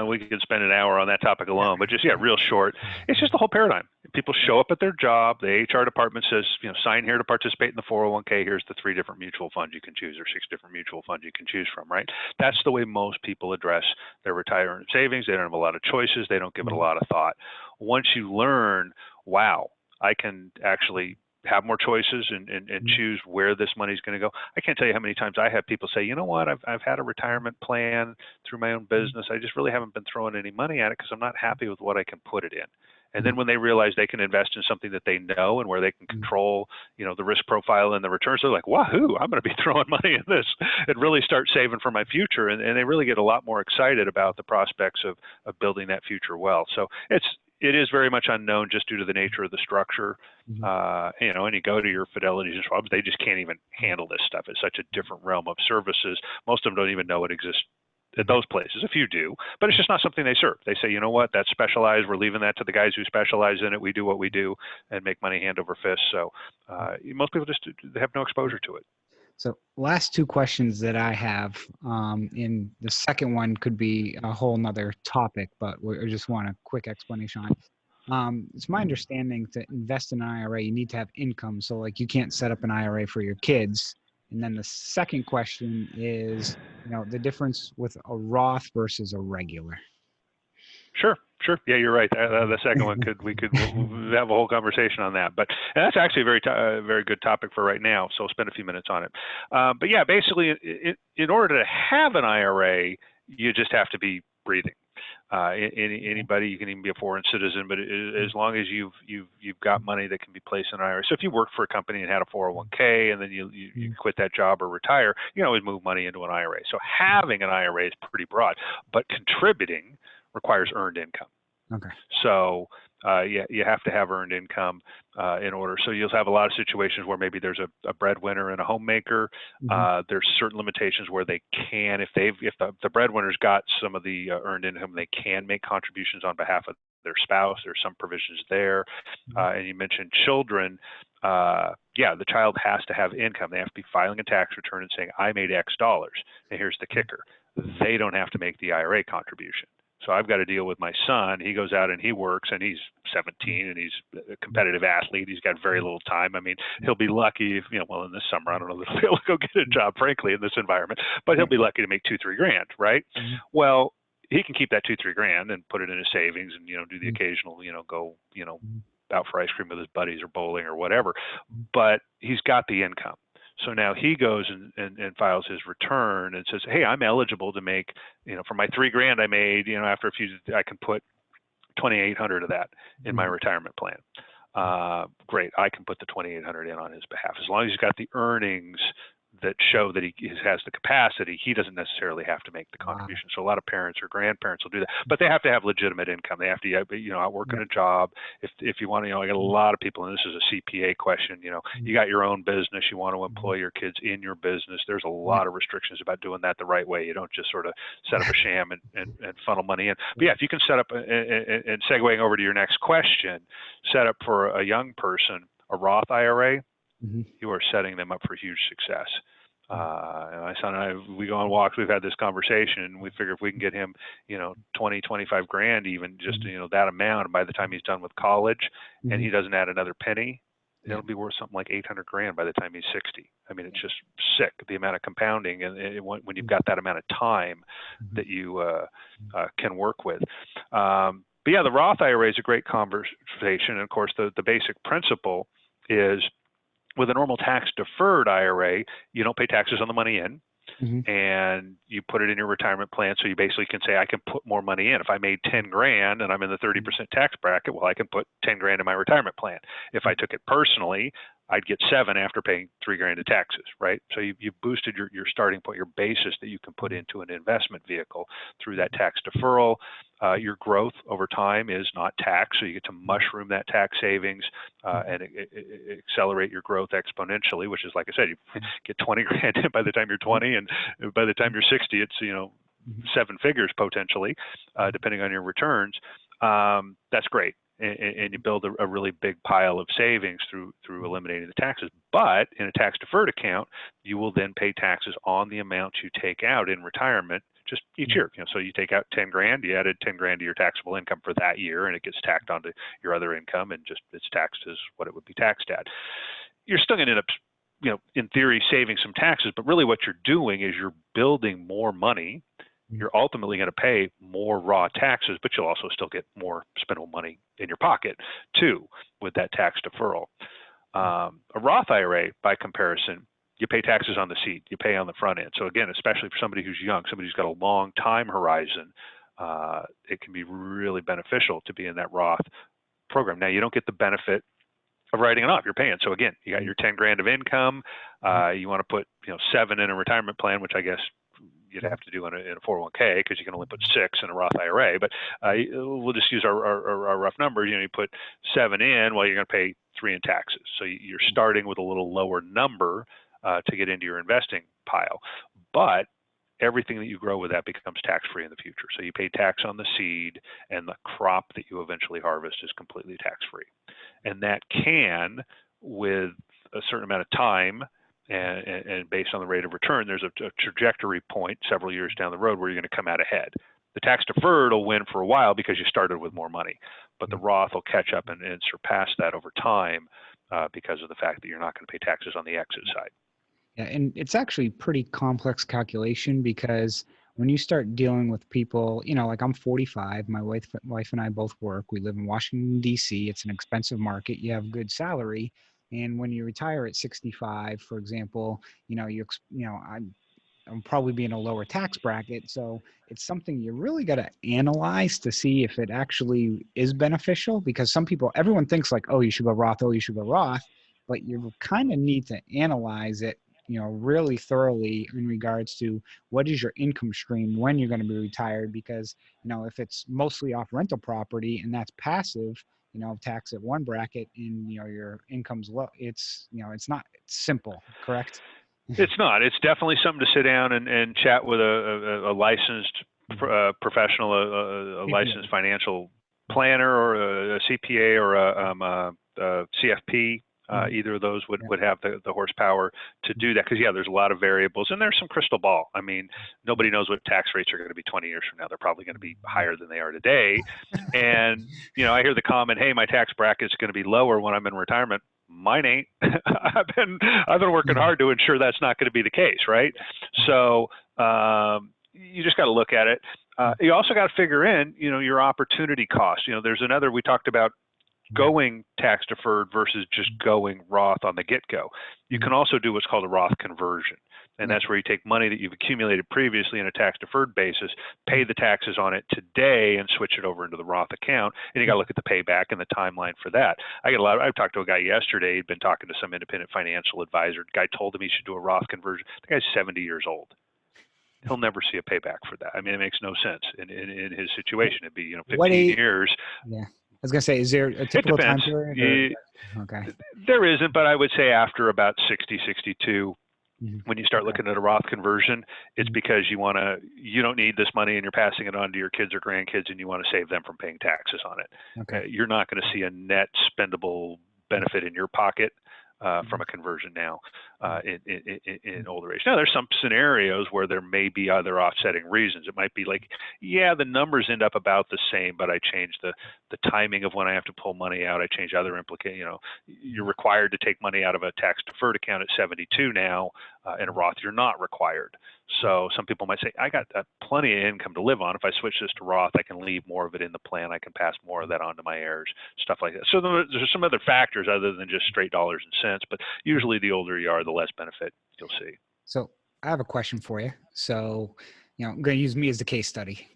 We could spend an hour on that topic alone, but just, real short. It's just the whole paradigm. People show up at their job. The HR department says, you know, sign here to participate in the 401k. Here's the 3 different mutual funds you can choose, or 6 different mutual funds you can choose from, right? That's the way most people address their retirement savings. They don't have a lot of choices. They don't give it a lot of thought. Once you learn, wow, I can actually have more choices and choose where this money is going to go. I can't tell you how many times I have people say, you know what, I've had a retirement plan through my own business. I just really haven't been throwing any money at it because I'm not happy with what I can put it in. And then when they realize they can invest in something that they know and where they can control, you know, the risk profile and the returns, they're like, wahoo, I'm going to be throwing money in this and really start saving for my future. And they really get a lot more excited about the prospects of building that future wealth. So it is very much unknown just due to the nature of the structure. You know, and you go to your Fidelities and Schwabs, they just can't even handle this stuff. It's such a different realm of services. Most of them don't even know it exists at those places. A few do, but it's just not something they serve. They say, you know what, that's specialized. We're leaving that to the guys who specialize in it. We do what we do and make money hand over fist. So most people just have no exposure to it. So last two questions that I have, in the second one could be a whole nother topic, but we just want a quick explanation on. It's my understanding to invest in an IRA, you need to have income. So like you can't set up an IRA for your kids. And then the second question is, the difference with a Roth versus a regular. Sure, sure. Yeah, you're right. The second one we could have a whole conversation on that. And that's actually a very good topic for right now. So I'll spend a few minutes on it. But yeah, basically, in order to have an IRA, you just have to be breathing. Anybody, you can even be a foreign citizen, but as long as you've got money that can be placed in an IRA. So if you worked for a company and had a 401k and then you quit that job or retire, you can always move money into an IRA. So having an IRA is pretty broad, but contributing requires earned income. Okay. So you have to have earned income in order. So you'll have a lot of situations where maybe there's a breadwinner and a homemaker. There's certain limitations where they can, if the breadwinner's got some of the earned income, they can make contributions on behalf of their spouse. There's some provisions there. And you mentioned children. The child has to have income. They have to be filing a tax return and saying, I made X dollars. And here's the kicker. They don't have to make the IRA contribution. So I've got to deal with my son. He goes out and he works, and he's 17 and he's a competitive athlete. He's got very little time. I mean, he'll be lucky if, well, in this summer, I don't know if he'll be able to go get a job, frankly, in this environment, but he'll be lucky to make $2-3 grand, right? Well, he can keep that $2-3 grand and put it in his savings and, do the occasional, go, out for ice cream with his buddies or bowling or whatever, but he's got the income. So now he goes and files his return and says, hey, I'm eligible to make, for my $3 grand I made, after a few, I can put 2,800 of that in my retirement plan. Great. I can put the 2,800 in on his behalf. As long as he's got the earnings that show that he has the capacity, he doesn't necessarily have to make the contribution. So a lot of parents or grandparents will do that, but they have to have legitimate income. They have to, out working a job. If you want to, I get a lot of people, and this is a CPA question, you got your own business, you want to employ your kids in your business. There's a lot of restrictions about doing that the right way. You don't just sort of set up a sham and funnel money in. But yeah, if you can set up, and segueing over to your next question, set up for a young person a Roth IRA, you are setting them up for huge success. My son and I, we go on walks, we've had this conversation, and we figure if we can get him, 20, 25 grand, even just, that amount, and by the time he's done with college and he doesn't add another penny, it'll be worth something like 800 grand by the time he's 60. I mean, it's just sick, the amount of compounding, and when you've got that amount of time that you can work with. But yeah, the Roth IRA is a great conversation. And of course, the basic principle is, with a normal tax-deferred IRA, you don't pay taxes on the money in, and you put it in your retirement plan. So you basically can say, I can put more money in. If I made 10 grand and I'm in the 30% tax bracket, well, I can put 10 grand in my retirement plan. If I took it personally, I'd get 7 after paying 3 grand in taxes, right? So you've boosted your starting point, your basis that you can put into an investment vehicle through that tax deferral. Your growth over time is not taxed, so you get to mushroom that tax savings and accelerate your growth exponentially, which is, like I said, you get 20 grand by the time you're 20, and by the time you're 60, it's 7 figures potentially, depending on your returns. That's great. And you build a really big pile of savings through eliminating the taxes. But in a tax-deferred account, you will then pay taxes on the amount you take out in retirement just each year. So you take out 10 grand, you added 10 grand to your taxable income for that year, and it gets tacked onto your other income, and just it's taxed as what it would be taxed at. You're still going to end up, in theory, saving some taxes, but really what you're doing is you're building more money. You're ultimately going to pay more raw taxes, but you'll also still get more spendable money in your pocket too with that tax deferral. A Roth IRA, by comparison, you pay taxes on the seed, you pay on the front end. So again, especially for somebody who's young, somebody who's got a long time horizon, it can be really beneficial to be in that Roth program. Now, you don't get the benefit of writing it off. You're paying. So again, you got your 10 grand of income. You want to put 7 in a retirement plan, which I guess you'd have to do in a 401k, because you can only put 6 in a Roth IRA. But we'll just use our rough numbers. You put 7 in, well, you're going to pay 3 in taxes. So you're starting with a little lower number to get into your investing pile. But everything that you grow with that becomes tax-free in the future. So you pay tax on the seed, and the crop that you eventually harvest is completely tax-free. And that can, with a certain amount of time and based on the rate of return, there's a trajectory point several years down the road where you're going to come out ahead. The tax deferred will win for a while because you started with more money, but the Roth will catch up and surpass that over time because of the fact that you're not going to pay taxes on the exit side. Yeah, and it's actually pretty complex calculation because when you start dealing with people, like I'm 45, my wife and I both work. We live in Washington, D.C. It's an expensive market. You have good salary. And when you retire at 65, for example, I'm probably be in a lower tax bracket. So it's something you really got to analyze to see if it actually is beneficial, because everyone thinks like, oh, you should go Roth, but you kind of need to analyze it, really thoroughly in regards to what is your income stream when you're going to be retired. Because, if it's mostly off rental property and that's passive, tax at one bracket and, your income's low, it's simple, correct? It's not. It's definitely something to sit down and chat with a licensed professional, a licensed financial planner, or a CPA, or a CFP. Either of those would have the horsepower to do that, because there's a lot of variables, and there's some crystal ball. I mean, nobody knows what tax rates are going to be 20 years from now. They're probably going to be higher than they are today. And I hear the comment, "Hey, my tax bracket's going to be lower when I'm in retirement." Mine ain't. I've been working hard to ensure that's not going to be the case, right? So you just got to look at it. You also got to figure in, your opportunity cost. There's another, we talked about going tax deferred versus just going Roth on the get-go. You can also do what's called a Roth conversion. And that's where you take money that you've accumulated previously in a tax deferred basis, pay the taxes on it today, and switch it over into the Roth account. And you got to look at the payback and the timeline for that. I talked to a guy yesterday. He'd been talking to some independent financial advisor. The guy told him he should do a Roth conversion. The guy's 70 years old. He'll never see a payback for that. I mean, it makes no sense in his situation. It'd be 15 years. Yeah. I was going to say, is there a typical time period? Okay. There isn't, but I would say after about 60, 62, when you start looking at a Roth conversion, it's because you don't need this money and you're passing it on to your kids or grandkids, and you want to save them from paying taxes on it. Okay. You're not going to see a net spendable benefit in your pocket from a conversion now in older age. Now, there's some scenarios where there may be other offsetting reasons. It might be like, the numbers end up about the same, but I change the timing of when I have to pull money out. I change other implications. You're required to take money out of a tax deferred account at 72 now. In a Roth, you're not required. So some people might say, I got plenty of income to live on. If I switch this to Roth, I can leave more of it in the plan. I can pass more of that on to my heirs, stuff like that. So there's some other factors other than just straight dollars and cents, but usually the older you are, the less benefit you'll see. So I have a question for you. So, I'm going to use me as the case study.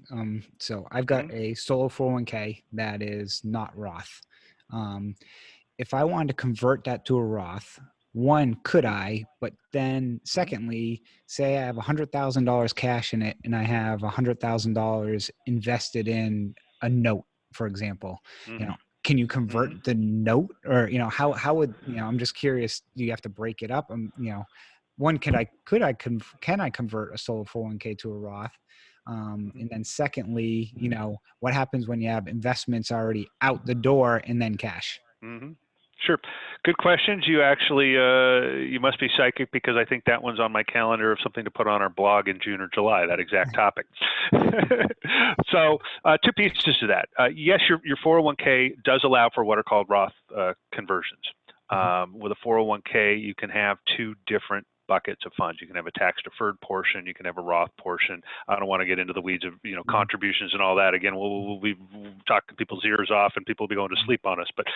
So I've got a solo 401k that is not Roth. If I wanted to convert that to a Roth, one, could I? But then secondly, say I have $100,000 cash in it and I have $100,000 invested in a note, for example, can you convert the note, or, how would, I'm just curious, do you have to break it up? One, can I convert a solo 401k to a Roth? And then secondly, what happens when you have investments already out the door and then cash? Sure. Good questions. You actually, you must be psychic, because I think that one's on my calendar of something to put on our blog in June or July, that exact topic. So two pieces to that. Yes, your 401k does allow for what are called Roth conversions. With a 401k, you can have two different buckets of funds. You can have a tax deferred portion. You can have a Roth portion. I don't want to get into the weeds of contributions and all that. Again, we'll be talking people's ears off, and people will be going to sleep on us. But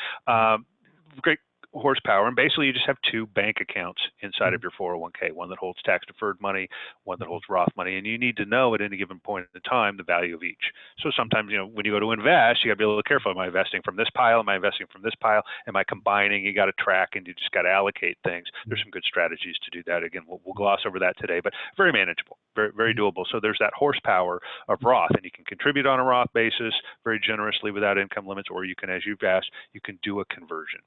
great horsepower, and basically you just have two bank accounts inside of your 401k, one that holds tax deferred money, one that holds Roth money, and you need to know at any given point in time the value of each. So sometimes, when you go to invest, you got to be a little careful. Am I investing from this pile? Am I investing from this pile? Am I combining? You got to track, and you just got to allocate things. There's some good strategies to do that. Again, we'll gloss over that today, but very manageable, very, very doable. So there's that horsepower of Roth, and you can contribute on a Roth basis very generously without income limits, or you can, as you've asked, you can do a conversion.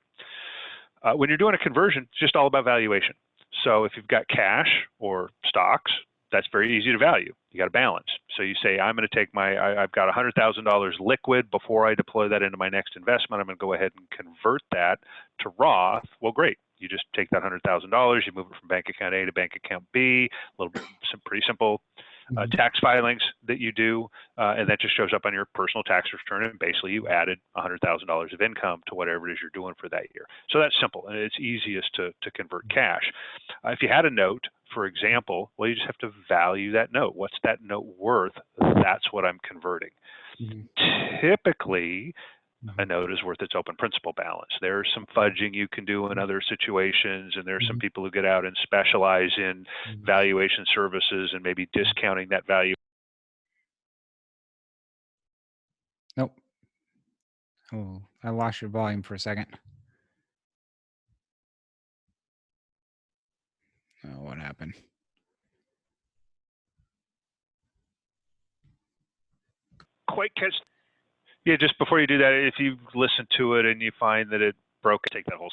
When you're doing a conversion, it's just all about valuation. So if you've got cash or stocks, that's very easy to value. You got a balance. So you say, I'm going to take I've got $100,000 liquid before I deploy that into my next investment. I'm going to go ahead and convert that to Roth. Well, great. You just take that $100,000, you move it from bank account A to bank account B, a little bit, some pretty simple tax filings that you do, and that just shows up on your personal tax return, and basically you added $100,000 of income to whatever it is you're doing for that year. So that's simple, and it's easiest to convert cash. If you had a note, for example, well, you just have to value that note. What's that note worth? That's what I'm converting. Typically, a note is worth its open principal balance. There's some fudging you can do in other situations, and there's some people who get out and specialize in valuation services and maybe discounting that value. Nope. Oh, I lost your volume for a second. Oh, what happened? Quite catch. Yeah, just before you do that, if you listen to it and you find that it broke, take that whole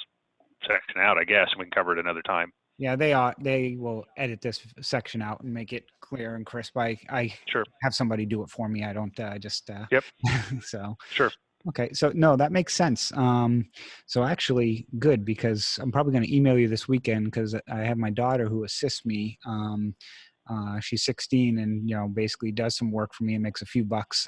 section out, I guess, and we can cover it another time. Yeah, they will edit this section out and make it clear and crisp. I Sure. have somebody do it for me. I don't just Yep. So Sure. okay, so no, that makes sense. So actually good, because I'm probably going to email you this weekend, because I have my daughter who assists me. She's 16 and, you know, basically does some work for me and makes a few bucks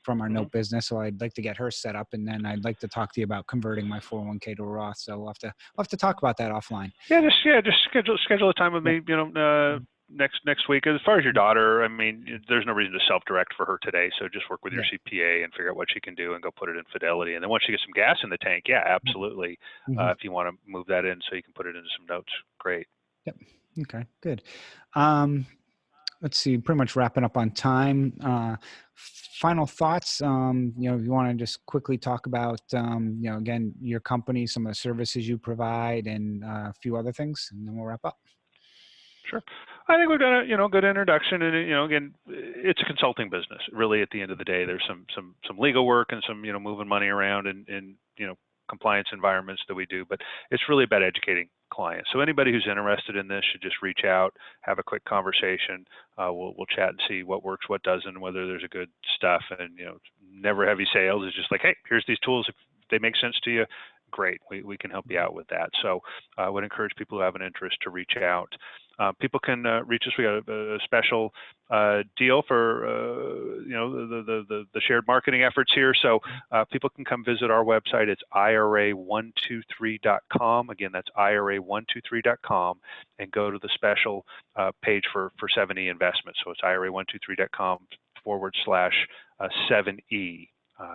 from our note business. So I'd like to get her set up, and then I'd like to talk to you about converting my 401k to a Roth. So we'll have to talk about that offline. Yeah, just schedule a time with me. You know, next week. As far as your daughter, I mean, there's no reason to self-direct for her today. So just work with your CPA and figure out what she can do and go put it in Fidelity. And then once she gets some gas in the tank, yeah, absolutely. If you want to move that in so you can put it into some notes, great. Yep. Okay, good. Let's see, pretty much wrapping up on time. Final thoughts, you know, if you want to just quickly talk about, you know, again, your company, some of the services you provide, and a few other things, and then we'll wrap up. Sure. I think we've got a good introduction, and again, it's a consulting business. Really, at the end of the day, there's some legal work and some moving money around in compliance environments that we do, but it's really about educating clients. So anybody who's interested in this should just reach out, have a quick conversation. We'll chat and see what works, what doesn't, whether there's a good stuff. And never heavy sales. It's just like, hey, here's these tools. If they make sense to you, great. We can help you out with that. So I would encourage people who have an interest to reach out. People can reach us. We got a special deal for the shared marketing efforts here. So people can come visit our website. It's IRA123.com. Again, that's IRA123.com, and go to the special page for Seveney investments. So it's IRA123.com/7E.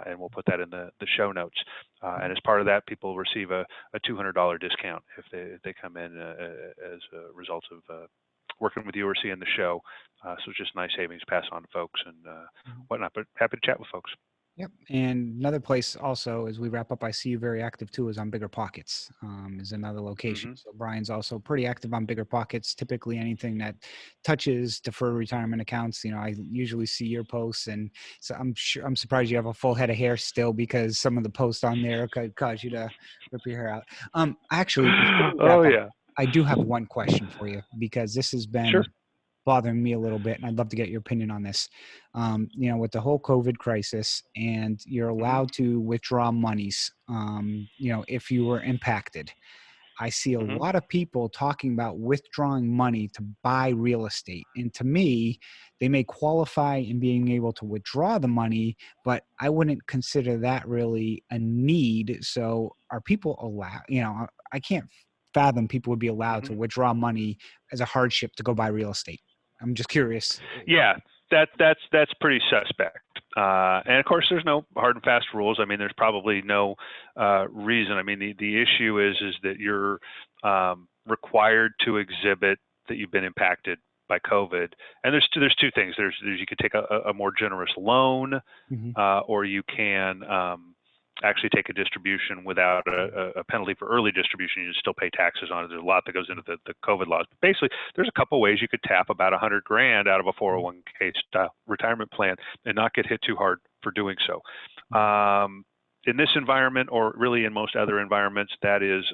And we'll put that in the show notes. And as part of that, people receive a $200 discount if they come in as a result of working with you or seeing the show. So it's just nice savings pass on to folks and whatnot. But happy to chat with folks. Yep. And another place also, as we wrap up, I see you very active too, is on Bigger Pockets, is another location. So Brian's also pretty active on Bigger Pockets. Typically anything that touches deferred retirement accounts, I usually see your posts, and so I'm surprised you have a full head of hair still, because some of the posts on there could cause you to rip your hair out. Actually, before we wrap up, I do have one question for you, because this has been bothering me a little bit, and I'd love to get your opinion on this. With the whole COVID crisis, and you're allowed to withdraw monies, if you were impacted. I see a lot of people talking about withdrawing money to buy real estate. And to me, they may qualify in being able to withdraw the money, but I wouldn't consider that really a need. So are people allowed, I can't fathom people would be allowed to withdraw money as a hardship to go buy real estate. I'm just curious. Yeah, that's pretty suspect. And of course, there's no hard and fast rules. I mean, there's probably no reason. I mean, the issue is that you're required to exhibit that you've been impacted by COVID. And there's two things. There's you could take a more generous loan, or you can actually take a distribution without a penalty for early distribution. You still pay taxes on it. There's a lot that goes into the COVID laws. But basically, there's a couple ways you could tap about $100,000 out of a 401k style retirement plan and not get hit too hard for doing so. In this environment, or really in most other environments, that is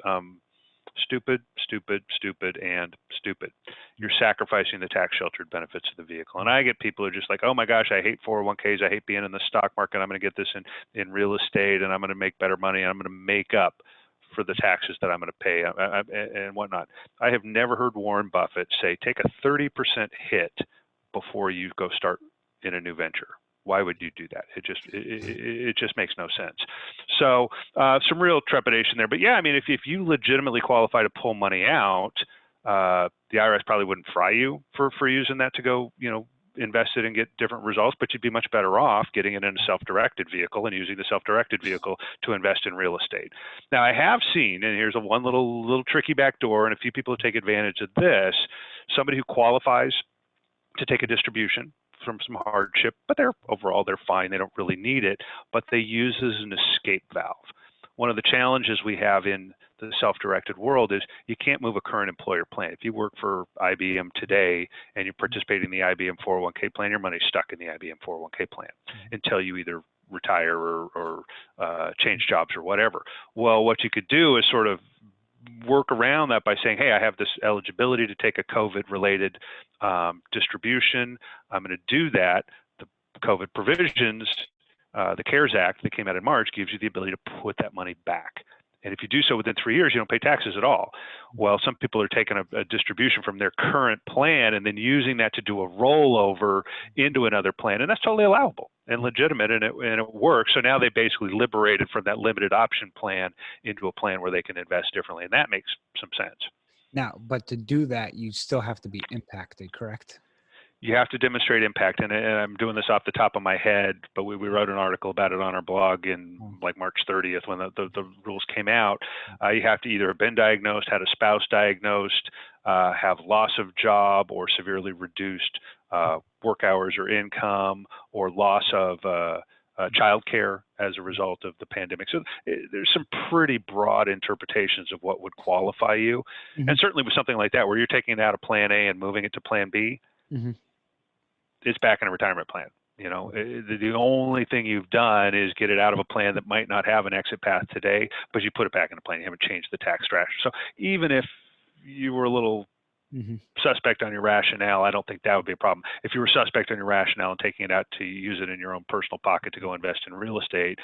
Stupid, stupid, stupid, and stupid. You're sacrificing the tax sheltered benefits of the vehicle. And I get people who are just like, oh my gosh, I hate 401ks. I hate being in the stock market. I'm going to get this in real estate, and I'm going to make better money. And I'm going to make up for the taxes that I'm going to pay and whatnot. I have never heard Warren Buffett say, take a 30% hit before you go start in a new venture. Why would you do that? It just makes no sense. So some real trepidation there. But yeah, I mean, if you legitimately qualify to pull money out, the IRS probably wouldn't fry you for using that to go, invest it and get different results, but you'd be much better off getting it in a self-directed vehicle and using the self-directed vehicle to invest in real estate. Now, I have seen, and here's one little tricky back door, and a few people take advantage of this, somebody who qualifies to take a distribution from some hardship, but overall they're fine. They don't really need it, but they use it as an escape valve. One of the challenges we have in the self-directed world is you can't move a current employer plan. If you work for IBM today and you participate in the IBM 401k plan, your money's stuck in the IBM 401k plan until you either retire or change jobs or whatever. Well, what you could do is sort of work around that by saying, hey, I have this eligibility to take a COVID-related distribution. I'm going to do that. The COVID provisions, the CARES Act that came out in March, gives you the ability to put that money back. And if you do so within 3 years, you don't pay taxes at all. Well, some people are taking a distribution from their current plan and then using that to do a rollover into another plan. And that's totally allowable and legitimate, and it works. So now they basically liberated from that limited option plan into a plan where they can invest differently. And that makes some sense. Now, but to do that, you still have to be impacted, correct? You have to demonstrate impact, and I'm doing this off the top of my head, but we wrote an article about it on our blog in like March 30th when the rules came out. You have to either have been diagnosed, had a spouse diagnosed, have loss of job or severely reduced work hours or income, or loss of child care as a result of the pandemic. So there's some pretty broad interpretations of what would qualify you. And certainly with something like that, where you're taking it out of plan A and moving it to plan B, it's back in a retirement plan. The only thing you've done is get it out of a plan that might not have an exit path today, but you put it back in a plan. You haven't changed the tax strategy. So even if you were a little suspect on your rationale, I don't think that would be a problem. If you were suspect on your rationale and taking it out to use it in your own personal pocket to go invest in real estate,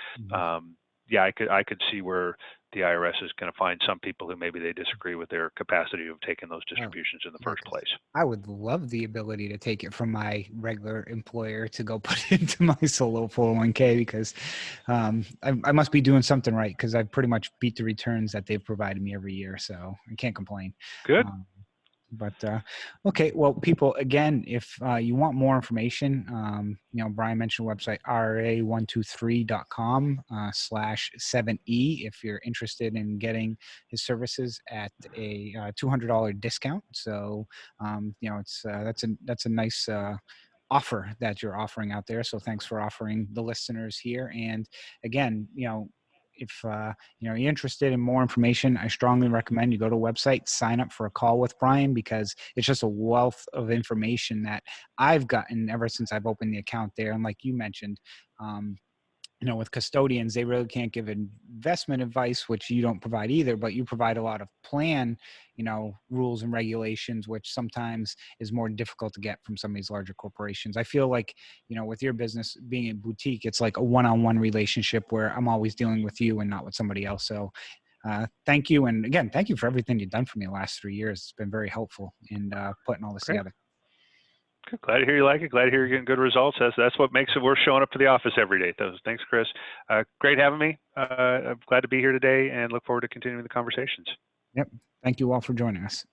yeah, I could see where the IRS is going to find some people who maybe they disagree with their capacity of taking those distributions in the first place. I would love the ability to take it from my regular employer to go put it into my solo 401k, because I must be doing something right, because I pretty much beat the returns that they've provided me every year. So I can't complain. Good. But okay, well, people, again, if you want more information, Brian mentioned the website IRA123.com /7E if you're interested in getting his services at a $200 discount. So that's a nice offer that you're offering out there. So thanks for offering the listeners here. And again, if you're interested in more information, I strongly recommend you go to a website, sign up for a call with Brian, because it's just a wealth of information that I've gotten ever since I've opened the account there. And like you mentioned, with custodians, they really can't give investment advice, which you don't provide either, but you provide a lot of plan, rules and regulations, which sometimes is more difficult to get from some of these larger corporations. I feel like, with your business being a boutique, it's like a one-on-one relationship where I'm always dealing with you and not with somebody else. So thank you. And again, thank you for everything you've done for me the last 3 years. It's been very helpful in putting all this together. Good. Glad to hear you like it. Glad to hear you're getting good results. That's what makes it worth showing up to the office every day. Thanks, Chris. Great having me. I'm glad to be here today and look forward to continuing the conversations. Yep. Thank you all for joining us.